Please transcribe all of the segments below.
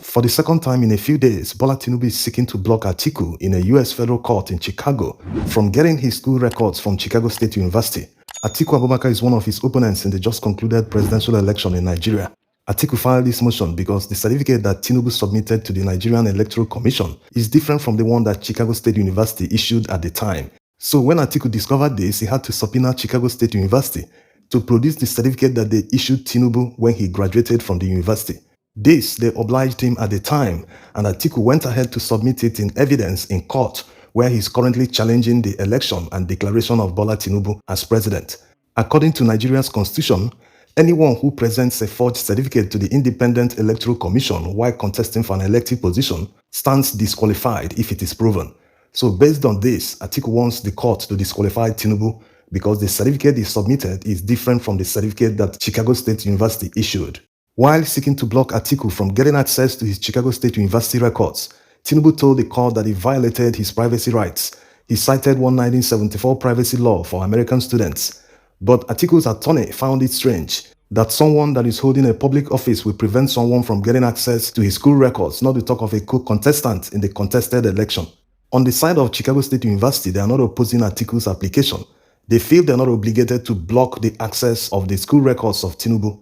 For the second time in a few days, Bola Tinubu is seeking to block Atiku in a U.S. federal court in Chicago from getting his school records from Chicago State University. Atiku Abubakar is one of his opponents in the just concluded presidential election in Nigeria. Atiku filed this motion because the certificate that Tinubu submitted to the Nigerian Electoral Commission is different from the one that Chicago State University issued at the time. So when Atiku discovered this, he had to subpoena Chicago State University to produce the certificate that they issued Tinubu when he graduated from the university. This, they obliged him at the time, and Atiku went ahead to submit it in evidence in court, where he is currently challenging the election and declaration of Bola Tinubu as president. According to Nigeria's constitution, anyone who presents a forged certificate to the Independent Electoral Commission while contesting for an elective position stands disqualified if it is proven. So based on this, Atiku wants the court to disqualify Tinubu because the certificate he submitted is different from the certificate that Chicago State University issued. While seeking to block Atiku from getting access to his Chicago State University records, Tinubu told the court that he violated his privacy rights. He cited one 1974 privacy law for American students. But Atiku's attorney found it strange that someone that is holding a public office will prevent someone from getting access to his school records, not to talk of a co-contestant in the contested election. On the side of Chicago State University, they are not opposing Atiku's application. They feel they are not obligated to block the access of the school records of Tinubu.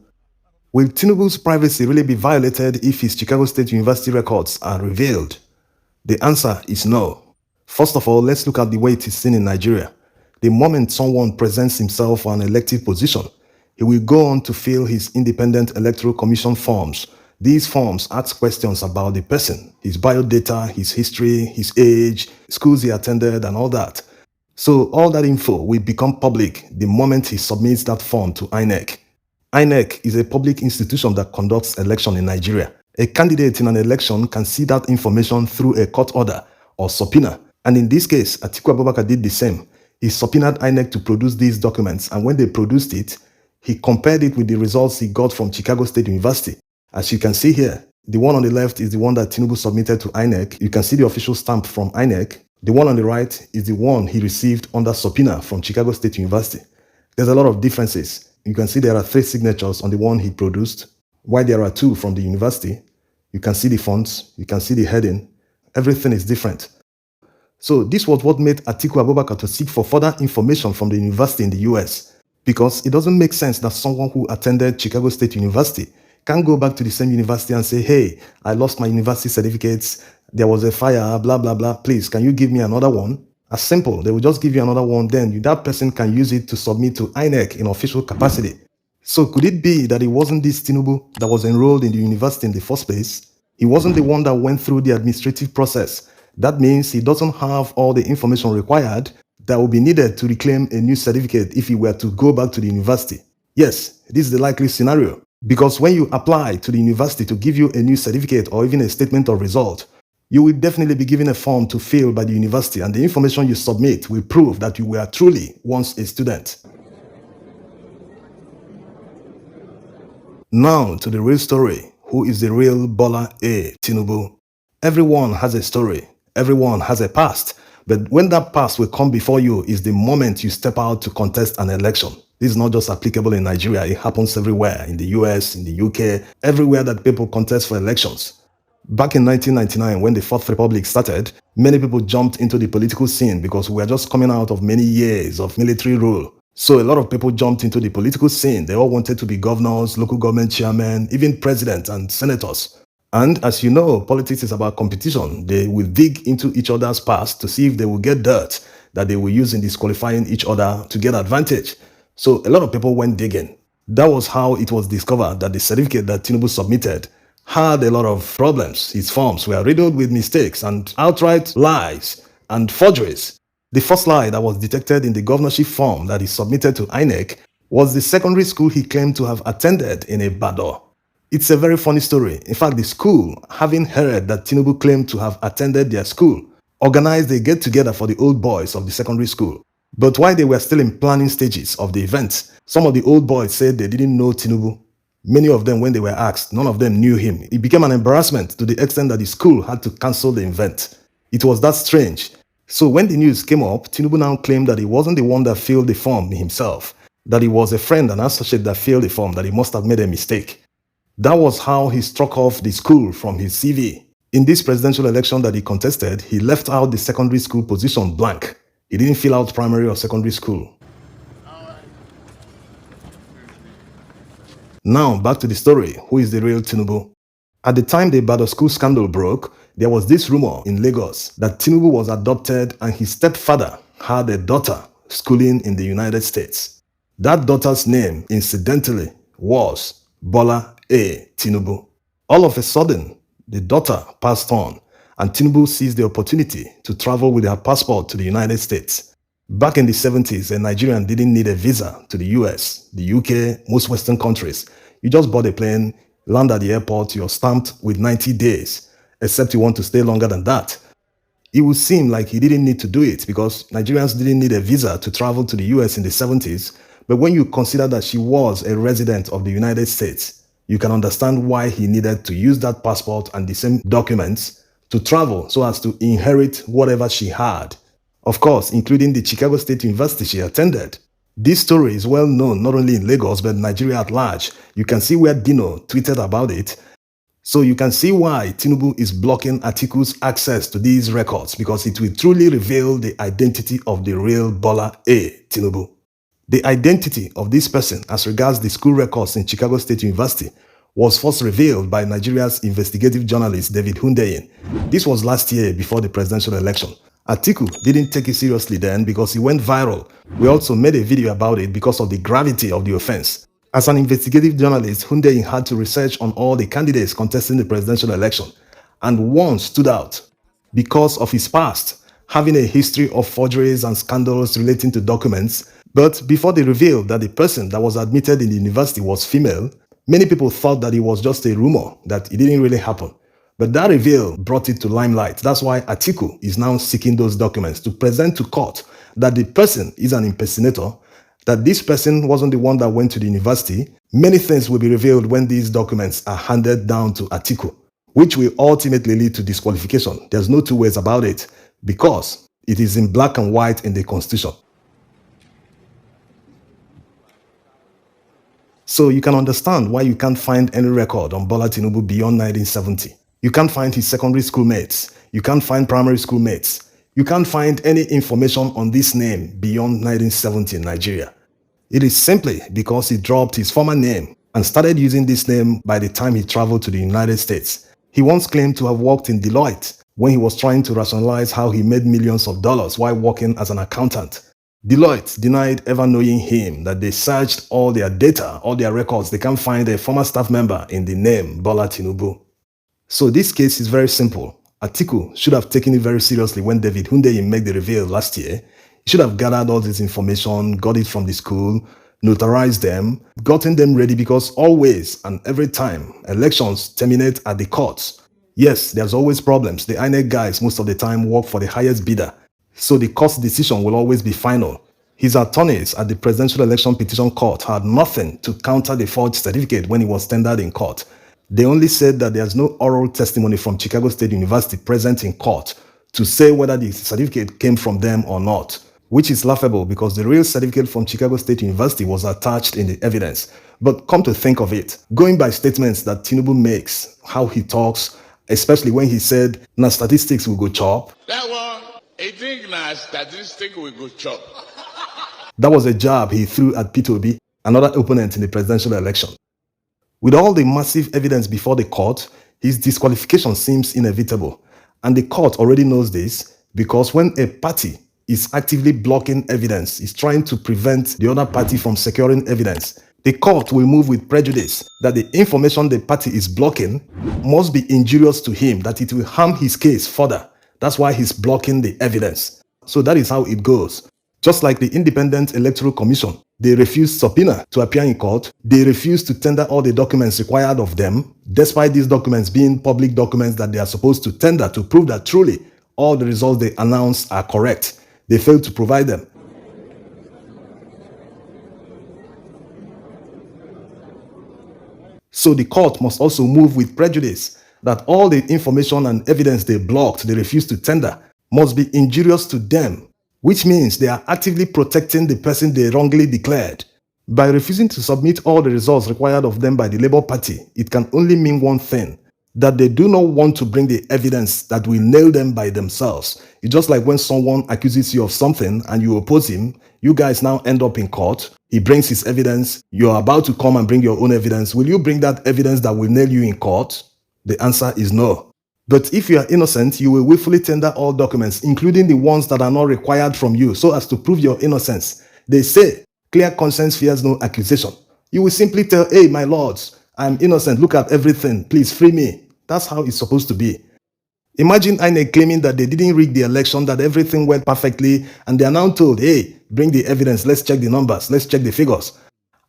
Will Tinubu's privacy really be violated if his Chicago State University records are revealed? The answer is no. First of all, let's look at the way it is seen in Nigeria. The moment someone presents himself for an elective position, he will go on to fill his Independent Electoral Commission forms. These forms ask questions about the person, his biodata, his history, his age, schools he attended, and all that. So all that info will become public the moment he submits that form to INEC. INEC is a public institution that conducts election in Nigeria. A candidate in an election can see that information through a court order or subpoena. And in this case, Atiku Abubakar did the same. He subpoenaed INEC to produce these documents, and when they produced it, he compared it with the results he got from Chicago State University. As you can see here, the one on the left is the one that Tinubu submitted to INEC. You can see the official stamp from INEC. The one on the right is the one he received under subpoena from Chicago State University. There's a lot of differences. You can see there are 3 signatures on the one he produced, while there are 2 from the university. You can see the fonts, you can see the heading. Everything is different. So this was what made Atiku Abubakar to seek for further information from the university in the US, because it doesn't make sense that someone who attended Chicago State University can go back to the same university and say, hey, I lost my university certificates, there was a fire, blah, blah, blah, please, can you give me another one? As simple, they will just give you another one, then that person can use it to submit to INEC in official capacity. So could it be that it wasn't this Tinubu that was enrolled in the university in the first place? He wasn't the one that went through the administrative process. That means he doesn't have all the information required that will be needed to reclaim a new certificate if he were to go back to the university. Yes, this is the likely scenario. Because when you apply to the university to give you a new certificate or even a statement of result, you will definitely be given a form to fill by the university, and the information you submit will prove that you were truly once a student. Now to the real story. Who is the real Bola A. Tinubu? Everyone has a story. Everyone has a past. But when that past will come before you is the moment you step out to contest an election. This is not just applicable in Nigeria. It happens everywhere, in the US, in the UK, everywhere that people contest for elections. Back in 1999, when the Fourth Republic started, many people jumped into the political scene because we were just coming out of many years of military rule. So a lot of people jumped into the political scene. They all wanted to be governors, local government chairmen, even presidents and senators. And as you know, politics is about competition. They will dig into each other's past to see if they will get dirt that they will use in disqualifying each other to get advantage. So a lot of people went digging. That was how it was discovered that the certificate that Tinubu submitted had a lot of problems. His forms were riddled with mistakes and outright lies and forgeries. The first lie that was detected in the governorship form that he submitted to INEC was the secondary school he claimed to have attended in Ibadan. It's a very funny story. In fact, the school, having heard that Tinubu claimed to have attended their school, organized a get-together for the old boys of the secondary school. But while they were still in planning stages of the event, some of the old boys said they didn't know Tinubu. Many of them, when they were asked, none of them knew him. It became an embarrassment to the extent that the school had to cancel the event. It was that strange. So when the news came up, Tinubu now claimed that he wasn't the one that filled the form himself, that he was a friend and associate that filled the form, that he must have made a mistake. That was how he struck off the school from his CV. In this presidential election that he contested, he left out the secondary school position blank. He didn't fill out primary or secondary school. Now, back to the story. Who is the real Tinubu? At the time the Bado school scandal broke, there was this rumor in Lagos that Tinubu was adopted and his stepfather had a daughter schooling in the United States. That daughter's name, incidentally, was Bola A. Tinubu. All of a sudden, the daughter passed on, and Tinubu seized the opportunity to travel with her passport to the United States. Back in the 70s, a Nigerian didn't need a visa to the US, the UK, most Western countries. You just bought a plane, land at the airport, you're stamped with 90 days, except you want to stay longer than that. It would seem like he didn't need to do it because Nigerians didn't need a visa to travel to the US in the 70s. But when you consider that she was a resident of the United States, you can understand why he needed to use that passport and the same documents to travel so as to inherit whatever she had. Of course, including the Chicago State University she attended. This story is well known not only in Lagos but Nigeria at large. You can see where Dino tweeted about it. So you can see why Tinubu is blocking Atiku's access to these records because it will truly reveal the identity of the real Bola A. Tinubu. The identity of this person as regards the school records in Chicago State University was first revealed by Nigeria's investigative journalist David Hundeyin. This was last year before the presidential election. Atiku didn't take it seriously then because it went viral. We also made a video about it because of the gravity of the offense. As an investigative journalist, Hundeyin had to research on all the candidates contesting the presidential election, and one stood out because of his past, having a history of forgeries and scandals relating to documents. But before they revealed that the person that was admitted in the university was female, many people thought that it was just a rumor, that it didn't really happen. But that reveal brought it to limelight. That's why Atiku is now seeking those documents to present to court that the person is an impersonator, that this person wasn't the one that went to the university. Many things will be revealed when these documents are handed down to Atiku, which will ultimately lead to disqualification. There's no two ways about it because it is in black and white in the Constitution. So you can understand why you can't find any record on Bola Tinubu beyond 1970. You can't find his secondary school mates. You can't find primary school mates. You can't find any information on this name beyond 1970 in Nigeria. It is simply because he dropped his former name and started using this name by the time he traveled to the United States. He once claimed to have worked in Deloitte when he was trying to rationalize how he made millions of dollars while working as an accountant. Deloitte denied ever knowing him, that they searched all their data, all their records. They can't find a former staff member in the name Bola Tinubu. So this case is very simple. Atiku should have taken it very seriously when David Hundeyin made the reveal last year. He should have gathered all this information, got it from the school, notarized them, gotten them ready because always and every time elections terminate at the courts. Yes, there's always problems. The INEC guys most of the time work for the highest bidder. So the court's decision will always be final. His attorneys at the Presidential Election Petition Court had nothing to counter the forged certificate when it was tendered in court. They only said that there's no oral testimony from Chicago State University present in court to say whether the certificate came from them or not, which is laughable because the real certificate from Chicago State University was attached in the evidence. But come to think of it, going by statements that Tinubu makes, how he talks, especially when he said, "Na statistics will go chop." That one, I think na statistics will go chop. That was a jab he threw at Peter Obi, another opponent in the presidential election. With all the massive evidence before the court, his disqualification seems inevitable. And the court already knows this because when a party is actively blocking evidence, is trying to prevent the other party from securing evidence, the court will move with prejudice that the information the party is blocking must be injurious to him, that it will harm his case further. That's why he's blocking the evidence. So that is how it goes. Just like the Independent Electoral Commission, they refused subpoena to appear in court. They refused to tender all the documents required of them, despite these documents being public documents that they are supposed to tender to prove that truly all the results they announce are correct. They failed to provide them. So the court must also move with prejudice that all the information and evidence they blocked, they refused to tender, must be injurious to them, which means they are actively protecting the person they wrongly declared. By refusing to submit all the results required of them by the Labour Party, it can only mean one thing, that they do not want to bring the evidence that will nail them by themselves. It's just like when someone accuses you of something and you oppose him, you guys now end up in court. He brings his evidence. You're about to come and bring your own evidence. Will you bring that evidence that will nail you in court? The answer is no. But if you are innocent, you will willfully tender all documents, including the ones that are not required from you, so as to prove your innocence. They say, clear conscience fears no accusation. You will simply tell, hey, my lords, I'm innocent, look at everything, please free me. That's how it's supposed to be. Imagine INEC claiming that they didn't rig the election, that everything went perfectly, and they are now told, hey, bring the evidence, let's check the numbers, let's check the figures.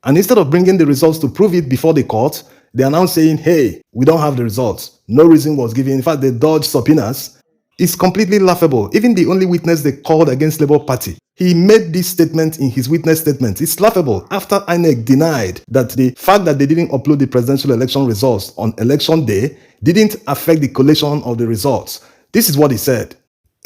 And instead of bringing the results to prove it before the court, they are now saying, hey, we don't have the results. No reason was given. In fact, they dodged subpoenas. It's completely laughable. Even the only witness they called against Labour Party, he made this statement in his witness statement. It's laughable after INEC denied that the fact that they didn't upload the presidential election results on election day didn't affect the collation of the results. This is what he said.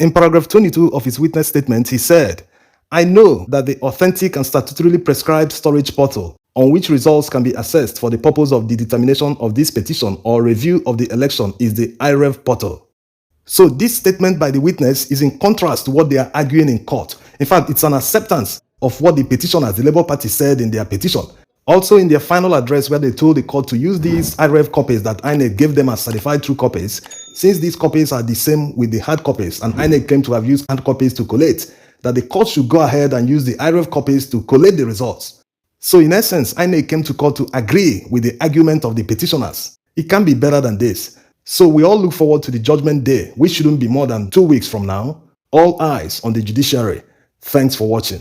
In paragraph 22 of his witness statement, he said, I know that the authentic and statutorily prescribed storage portal on which results can be accessed for the purpose of the determination of this petition or review of the election is the IREV portal. So this statement by the witness is in contrast to what they are arguing in court. In fact, it's an acceptance of what the petitioners, the Labour Party, said in their petition. Also in their final address where they told the court to use these IREV copies that INEC gave them as certified true copies, since these copies are the same with the hard copies and INEC claimed to have used hard copies to collate, that the court should go ahead and use the IREV copies to collate the results. So in essence, INEC came to court to agree with the argument of the petitioners. It can't be better than this. So we all look forward to the judgment day, which shouldn't be more than 2 weeks from now. All eyes on the judiciary. Thanks for watching.